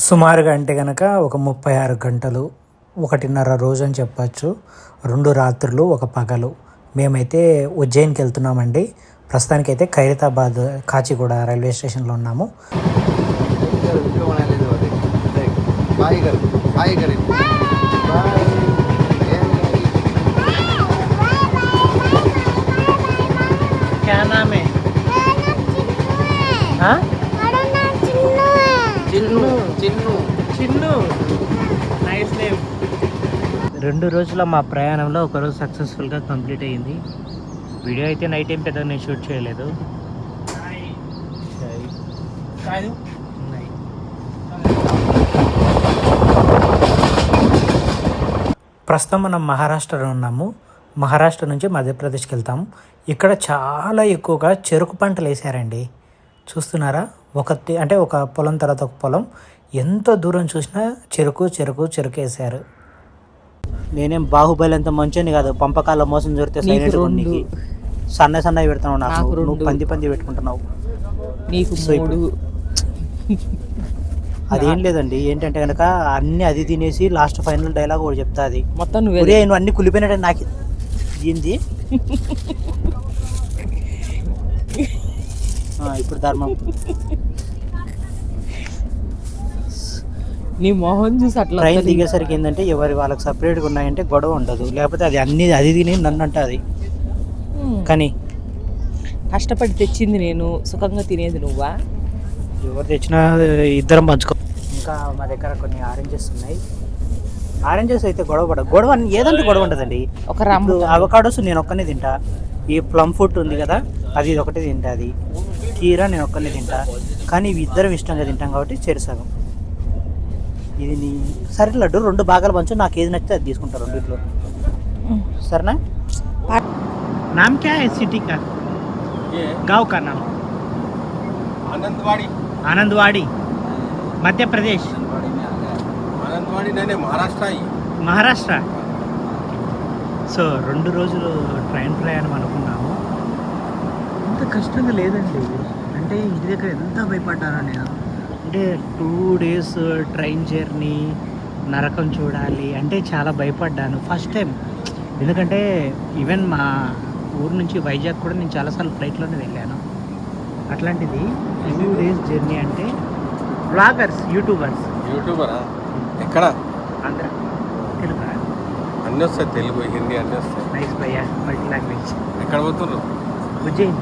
సుమారుగా అంటే కనుక ఒక 36 గంటలు 1.5 రోజు అని చెప్పచ్చు. 2 రాత్రులు 1 పగలు మేమైతే ఉజ్జయిన్కి వెళ్తున్నామండి. ప్రస్తుతానికైతే ఖైరతాబాద్ కాచిగూడ రైల్వే స్టేషన్లో ఉన్నాము. Nice name. 2 రోజుల మా ప్రయాణంలో ఒకరోజు సక్సెస్ఫుల్గా కంప్లీట్ అయ్యింది. వీడియో అయితే నైట్ ఏం పెద్దగా నేను షూట్ చేయలేదు. ప్రస్తుతం మనం మహారాష్ట్రలో ఉన్నాము. మహారాష్ట్ర నుంచి మధ్యప్రదేశ్కి వెళ్తాము. ఇక్కడ చాలా ఎక్కువగా చెరుకు పంటలు వేసారండి. చూస్తున్నారా? అంటే ఒక పొలం తర్వాత ఒక పొలం, ఎంత దూరం చూసినా చెరుకు చెరుకు చెరుకు వేసారు. నేనేం బాహుబలి అంత మంచిని కాదు, పంపకాల మోసం జరిగితే సైలెంట్ నీకు సన్న సన్నవి పెడుతున్నావు, నాకు నువ్వు పంది పెట్టుకుంటున్నావు. అదేం లేదండి, ఏంటంటే కనుక అన్ని అది తినేసి లాస్ట్ ఫైనల్ డైలాగ్ కూడా చెప్తా. అది మొత్తం నువ్వు అన్ని కులిపోయినట్టు నాకు ఏంది ఇప్పుడు ధర్మం. నీ మొహం చూసి అట్లా ట్రైన్ దిగేసరికి ఏంటంటే ఎవరి వాళ్ళకి సపరేట్గా ఉన్నాయంటే గొడవ ఉండదు, లేకపోతే అది తిని నన్ను అంటే అది. కానీ కష్టపడి తెచ్చింది నేను, సుఖంగా తినేది నువ్వా? ఎవరు తెచ్చినా ఇద్దరం పంచుకో. ఇంకా మా దగ్గర కొన్ని ఆరెంజెస్ ఉన్నాయి. ఆరెంజెస్ అయితే గొడవ ఏదంటే గొడవ ఉండదండి. ఒక రాముడు అవకాడోస్ నేను ఒక్కనే తింటా. ఈ ప్లమ్ ఫ్రూట్ ఉంది కదా, అది ఒకటే తింటా. అది కీరా నేను ఒక్కనే తింటా. కానీ ఇవి ఇద్దరం ఇష్టంగా తింటాం కాబట్టి చెరుసగం. ఇది నీ సరే లడ్డు 2 భాగాలు పంచు, నాకు ఏది నచ్చితే అది తీసుకుంటా రెండిట్లో. సరేనా? नाम क्या है सिटी का? गांव का नाम आनंदवाड़ी मध्य प्रदेश। आनंदवाड़ी नहीं, महाराष्ट्र. సో 2 రోజులు ట్రైన్ ప్రయాణం అనుకున్నాము. అంత కష్టంగా లేదండి. అంటే ఇంటి దగ్గర ఎంత భయపడ్డానో నేను. అంటే 2 days ట్రైన్ జర్నీ, నరకం చూడాలి అంటే చాలా భయపడ్డాను ఫస్ట్ టైం. ఎందుకంటే ఈవెన్ మా ఊరు నుంచి వైజాగ్ కూడా నేను చాలాసార్లు ఫ్లైట్లోనే వెళ్ళాను. అట్లాంటిది 2 days జర్నీ అంటే బ్లాగర్స్, యూట్యూబరా ఎక్కడ? ఆంధ్ర. తెలుగు అన్నీ వస్తాయి, తెలుగు హిందీ అన్నీ వస్తాయి. నైస్ భయ్యా, మల్టీ లాంగ్వేజ్. ఎక్కడ పోతున్నారు? ఉజ్జయిన్.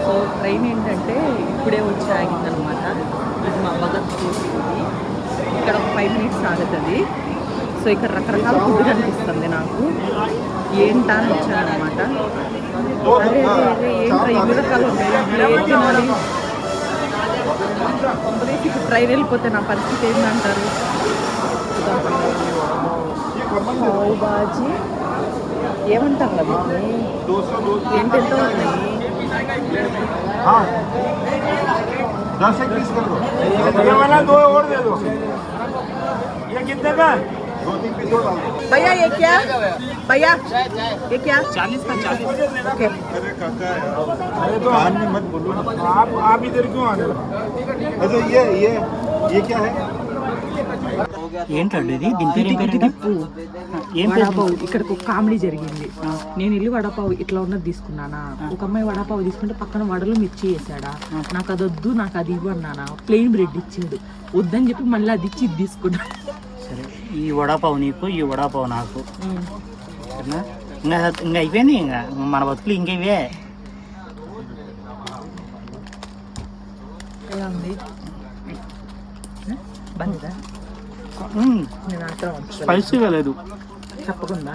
సో ట్రైన్ ఏంటంటే ఇప్పుడే వచ్చి ఆగిందనమాట. ఇది మా భగత్ ఇది. ఇక్కడ ఒక 5 minutes ఆగుతుంది. సో ఇక్కడ రకరకాల ఫుడ్ కనిపిస్తుంది నాకు. ఏంటా అని వచ్చానమాట. అదే ఏంటో ఎన్ని రకాలు ఉన్నాయి, ఏం తినాలి? ఇప్పుడు ట్రైన్ వెళ్ళిపోతే నా పరిస్థితి ఏంటంటారు? పావు బాజీ ఏమంటారు కదా, ఏంటెంతో ఉన్నాయి. भैया ये क्या? भैया ये क्या? 40 का 40. ओके. अरे काका अरे तो हाथ में मत बोलो, आप इधर क्यों आ रहे हो? अच्छा ये क्या है? ఏంటండి ఇది? దీని పేరు ఏం వడాపావు. ఇక్కడ ఒక కామెడీ జరిగింది. నేను వెళ్ళి వడాపావు ఇట్లా ఉన్నది తీసుకున్నానా, ఒక అమ్మాయి వడాపావు తీసుకుంటే పక్కన వడలో మిర్చి వేసాడా. నాకు అది వద్దు, నాకు అది ఇవ్వన్నానా. ప్లెయిన్ బ్రెడ్ ఇచ్చాడు. వద్దని చెప్పి మళ్ళీ అది ఇచ్చి ఇది తీసుకున్నా. సరే, ఈ వడాపావు నీకు, ఈ వడాపావు నాకు. సరేనా? ఇంకా అయిపోయింది. ఇంకా మన బతుకులు ఇంకా ఇవే. ఎలా ఉంది? బాగుందా? నేను అంతా స్పైసీగా లేదు, తప్పకుండా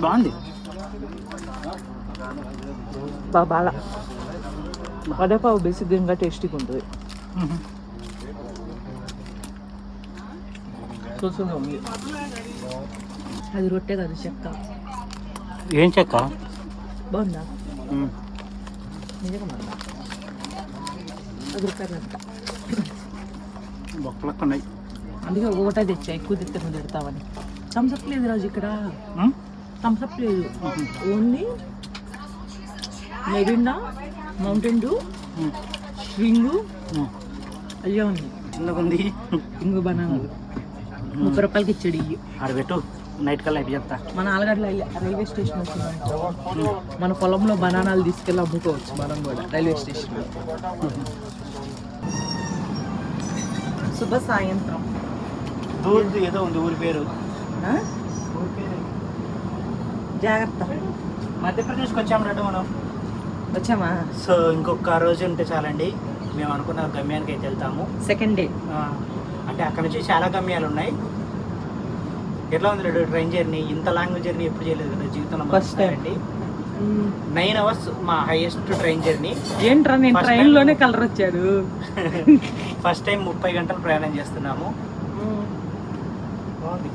బాగుంది. బాగా వడపావు బేసిక్గా ఇంకా టేస్టీగా ఉంటుంది. అది రొట్టె కాదు, చెక్క. ఏం చెక్క? బాగుందా? నిజంగా బాగుందా? 10 రూపాయలు అంట. బొక్కలకు ఉన్నాయి. అందుకే ఒకటే తెచ్చా, ఎక్కువ తెస్తే నువ్వు తిడతావని. థమ్స్అప్ లేదు రాజు ఇక్కడ. థమ్స్అప్ లేదు, only Mirinda, Mountain Dew, swing అయ్యో ఉంది, చిన్నగుంది. ఇంగు బనానాలు 30 రూపాయలకి ఇచ్చాడు ఇవి. ఆడబెట్టు, నైట్ కల్లా అయిపోయి చెప్తా. మన ఆలగడ్డ రైల్వే స్టేషన్ వచ్చిందంటే మన పొలంలో బనానాలు తీసుకెళ్ళి అమ్ముకోవచ్చు మనం కూడా రైల్వే స్టేషన్లో. శుభ సాయంత్రం. దూద్ ఏదో ఉంది ఊరి పేరు. ఆ? జాగ్రత్త. మధ్యప్రదేశ్కి వచ్చాము రెడ్డి మనం. వచ్చామా? సో ఇంకొక రోజు ఉంటే చాలండి, మేము అనుకున్న గమ్యానికి అయితే వెళ్తాము. Second day. అంటే అక్కడ నుంచి చాలా గమ్యాలు ఉన్నాయి. ఎట్లా ఉంది రెడ్డి ట్రైన్ జర్నీ? ఇంత లాంగ్ జర్నీ ఎప్పుడు చేయలేదు కదా జీవితంలో. ఫస్ట్ టైం అండి. 9 hours మా హైయెస్ట్ ట్రైన్ జర్నీ. ఏంట్రా నేను First ట్రైన్లోనే time. కలర్ వచ్చాడు. ఫస్ట్ టైం 30 గంటలు ప్రయాణం చేస్తున్నాము. బాగుంది.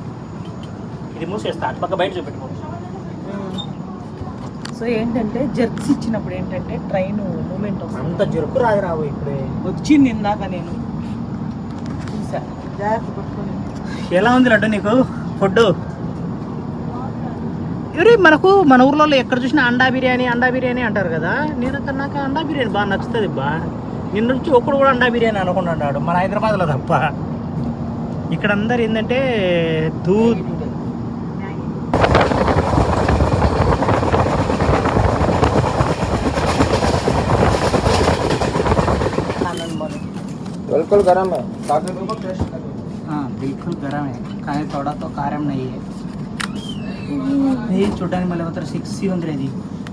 ఇది మూసేస్తా, అటు పక్క బయట చూపెట్టుకో. సో ఏంటంటే జర్క్స్ ఇచ్చినప్పుడు ఏంటంటే ట్రైన్ మూమెంట్ అంత వస్తుంది. జరుపు రాదు రావు ఇప్పుడే. వచ్చింది ఇందాక నేను చూసా. జాగ్రత్త పట్టుకొని. ఎలా ఉంది లడ్డు నీకు ఫుడ్? ఎవరి మనకు మన ఊర్లో ఎక్కడ చూసినా అండా బిర్యానీ అంటారు కదా. నాకు అండా బిర్యానీ బాగా నచ్చుతుంది బా. నిన్న నుంచి ఒక్కడు కూడా అండా బిర్యానీ అనుకుంటున్నాడు మన హైదరాబాద్లో తప్ప. ఇక్కడ అందరు ఏంటంటే దూద్ बिल्कुल गरम है। బిల్కుల్ గరమే కానీ తోడతో కారం నెయ్యి. నెయ్యి చూడడానికి మళ్ళీ మాత్రం 6 ఉంది. అది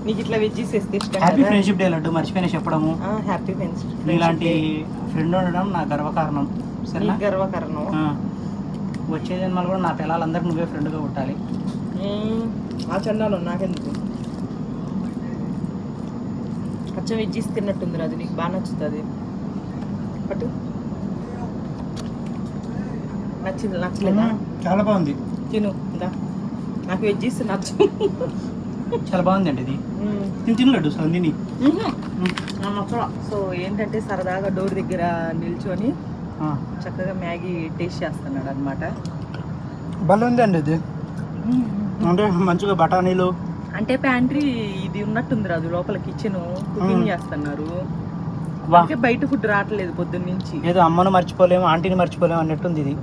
నీకు ఇట్లా వెజ్జీస్ వేస్తే ఇష్టం హ్యాపీ కదా? ఫ్రెండ్షిప్ డే లడ్డు, మర్చిపోయినా చెప్పడము. Happy friends. ఇలాంటి ఫ్రెండ్ ఉండడం నా గర్వకారణం. సరేనా? గర్వకారణం. వచ్చే జన్మలు కూడా నా పిల్లలందరికీ నువ్వే ఫ్రెండ్గా ఉంటాలి. ఆ చండాలు నాకెందుకు? అచ్చం వెజ్జీస్ తిన్నట్టుంది రాజు, నీకు బాగా నచ్చుతుంది. పట్టు. నచ్చలేదా? చాలా బాగుంది. తిను ఇందా. నాకు వెజ్జీస్ నచ్చు. చాలా బాగుంది అండి ఇది. నేను తినలేడు సందిని. సో ఏంటంటే సరదాగా డోర్ దగ్గర నిల్చొని చక్కగా మ్యాగీ టేస్ట్ చేస్తున్నాడు అనమాట. భలే ఉంది అండి ఇది. అంటే మంచిగా బఠానీలు అంటే ప్యాంట్రీ ఇది ఉన్నట్టుంది రాజు, లోపల కిచెన్ కుకింగ్ చేస్తున్నారు. వా, అంటే బయట ఫుడ్ రావట్లేదు పొద్దున్న నుంచి. ఏదో అమ్మను మర్చిపోలేము ఆంటీని మర్చిపోలేము అన్నట్టుంది ఇది.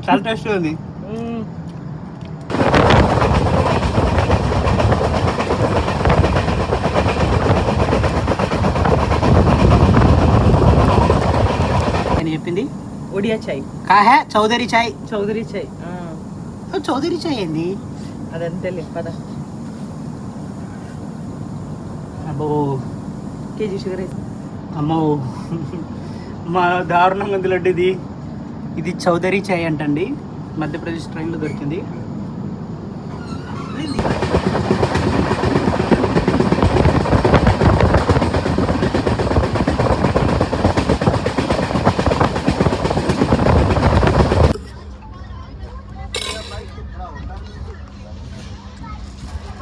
చాలా టేస్ట్ ఉంది. నేను చెప్పింది ఒడియా చాయ్. కాహే చౌదరి చాయ్. చౌదరి చాయ్. చౌదరి చాయ్ ఏంది? అదంతేలే పద. అబ్బో కేజీ షుగర్ వేసి. అమ్మో మా దారుణంగా ఉంది లడ్డు ఇది. ఇది చౌదరి చాయ్ అంటండి, మధ్యప్రదేశ్ ట్రైన్లో దొరికింది.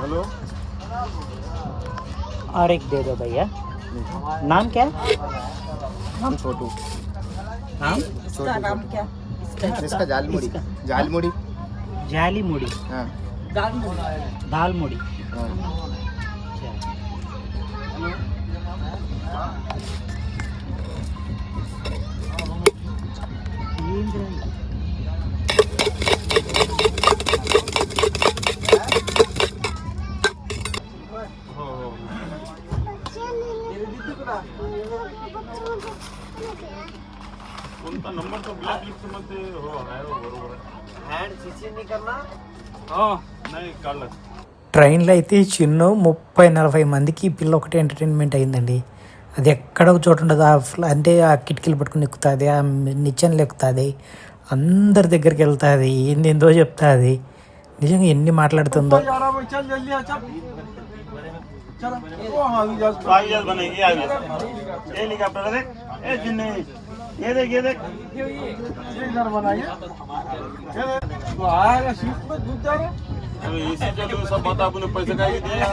हेलो, और एक दे दो भैया. नाम क्या? हम छोटू। नाम? इसका नाम क्या? इसका जाल मुड़ी। इसका? जाल मुड़ी। जाली मुड़ी. हाँ दाल दाल मुड़ी. हाँ। उनका नंबर तो ब्लैक लिस्ट में हो है वो बरोबर है हैंड सीसी नहीं करना हां नहीं कर ట్రైన్లో అయితే చిన్న 30-40 మందికి ఈ పిల్ల ఒకటే ఎంటర్టైన్మెంట్ అయిందండి. అది ఎక్కడ ఒక చోటు ఉండదు. అంటే ఆ కిటికీలు పట్టుకుని ఎక్కుతుంది, ఆ నిచ్చెనలు ఎక్కుతుంది, అందరి దగ్గరికి వెళ్తుంది, ఏందో చెప్తుంది. నిజంగా ఎన్ని మాట్లాడుతుందో. ये देख ये इधर बनाइए तो आएगा सीट में दूध जा रहा अरे इसी के तो सब बता अपने पैसे का ही दिया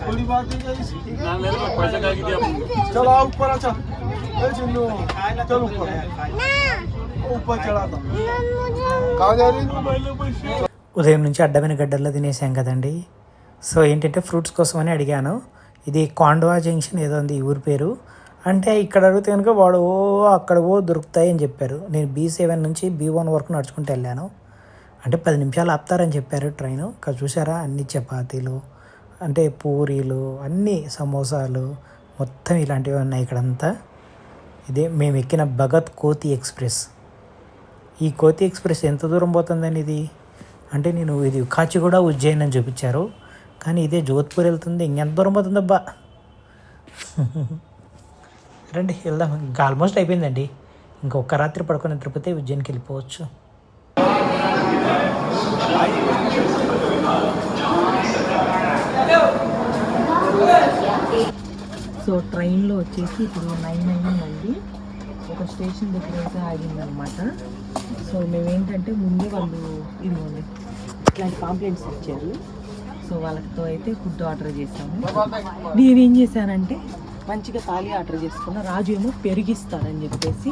थोड़ी बात है ना मेरे को पैसे का ही दिया चलो आओ ऊपर अच्छा ए चिन्नू चल ऊपर ऊपर चढ़ा था कहाँ जा रही ఉదయం నుంచి అడ్డమైన గడ్డల్లో తినేసాం కదండి. సో ఏంటంటే ఫ్రూట్స్ కోసమని అడిగాను. ఇది కాండ్వా జంక్షన్ ఏదో ఉంది ఈ ఊరి పేరు. అంటే ఇక్కడ అడిగితే కనుక వాడు అక్కడ దొరుకుతాయి అని చెప్పారు. నేను B7 నుంచి B1 వరకు నడుచుకుంటూ వెళ్ళాను. అంటే 10 నిమిషాలు ఆపుతారని చెప్పారు ట్రైను. ఇక్కడ చూసారా అన్ని చపాతీలు, అంటే పూరీలు, అన్నీ సమోసాలు మొత్తం ఇలాంటివి ఉన్నాయి ఇక్కడంతా. ఇదే మేము ఎక్కిన భగత్ కోతి ఎక్స్ప్రెస్. ఈ కోతి ఎక్స్ప్రెస్ ఎంత దూరం పోతుందని ఇది అంటే నేను ఇది కాచిగూడ ఉజ్జయిన్ అని చూపించారు, కానీ ఇదే జోధ్పూర్ వెళ్తుంది. ఇంకెంత దూరం పోతుందబ్బా. రండి వెళ్దాం. ఇంకా ఆల్మోస్ట్ అయిపోయిందండి. ఇంకొక రాత్రి పడుకొని నిద్రపోతే ఉజ్జయిన్కి వెళ్ళిపోవచ్చు. సో ట్రైన్లో వచ్చేసి ఇప్పుడు 9 అయిందండి. ఒక స్టేషన్ దగ్గర అయితే ఆగిందనమాట. సో మేమేంటంటే ముందే వాళ్ళు ఇదిగోండి ఇట్లాంటి పాంప్లెంట్స్ ఇచ్చారు. సో వాళ్ళతో అయితే ఫుడ్ ఆర్డర్ చేసాము. నేనేం చేశానంటే మంచిగా థాలీ ఆర్డర్ చేసుకున్న. రాజు ఏమో పెరిగిస్తాడని చెప్పేసి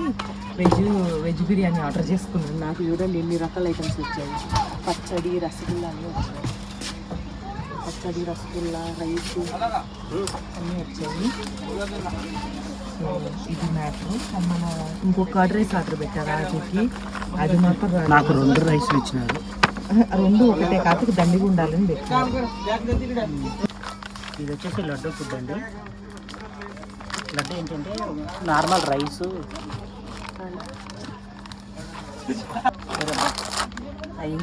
వెజ్ బిర్యానీ ఆర్డర్ చేసుకున్నాను. నాకు చూడండి ఎన్ని రకాల ఐటమ్స్ వచ్చాయి. పచ్చడి, రసగుల్లా అన్నీ వచ్చాయి. పచ్చడి, రసగుల్లా, రైస్ అన్నీ వచ్చాయి. సో ఇది మ్యాటర్. మన ఇంకొక కర్డ్ రైస్ ఆర్డర్ పెట్టారు రాజుకి. అది మాత్రం నాకు 2 రైస్లు ఇచ్చినారు. 2 ఒకటే కాకపోతే దండిగా ఉండాలని పెట్టారు. ఇది వచ్చేసి లడ్డు ఫుడ్ అండి. లడ్డు ఏంటంటే నార్మల్ రైసు,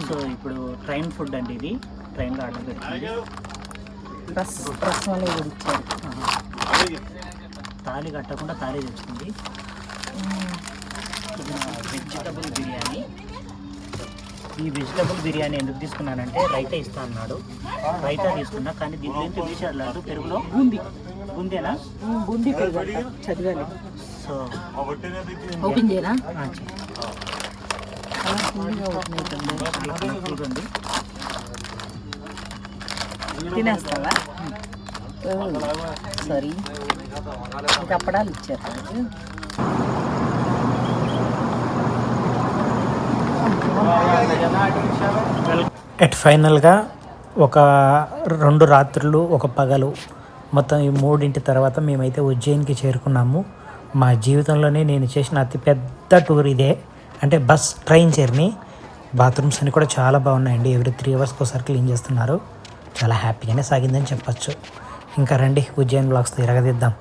సో ఇప్పుడు ట్రైన్ ఫుడ్ అండి. ఇది ట్రైన్లో ఆర్డర్ పెట్టింది. రసమలై కూడా ఇచ్చారు. తాళి కట్టకుండా తాళి తెచ్చుకుంది. ఇది వెజిటబుల్ బిర్యానీ. ఈ వెజిటబుల్ బిర్యానీ ఎందుకు తీసుకున్నానంటే రైతా ఇస్తా అన్నాడు. రైతా తీసుకున్నా, కానీ దీంట్లో ఏం చూపించాడు లడ్డు పెరుగులో బూందేనా బూందీ పెరుగు చదివాలి. సో ఓపెన్ చేయరా? ఉంది. తినేస్తావా? సారీ, ఇంకా అప్పడాలు ఇచ్చారు. ఎట్ ఫైనల్గా ఒక 2 రాత్రులు ఒక పగలు మొత్తం ఈ 3 తర్వాత మేమైతే ఉజ్జయిన్కి చేరుకున్నాము. మా జీవితంలోనే నేను చేసిన అతిపెద్ద టూర్ ఇదే. అంటే బస్ ట్రైన్ జర్నీ. బాత్రూమ్స్ అన్నీ కూడా చాలా బాగున్నాయండి. ఎవ్రీ 3 అవర్స్కి ఒకసారి క్లీన్ చేస్తున్నారు. చాలా హ్యాపీగానే సాగిందని చెప్పచ్చు. ఇంకా రండి ఉజ్జయిన్ బ్లాగ్స్ తిరగదిద్దాం.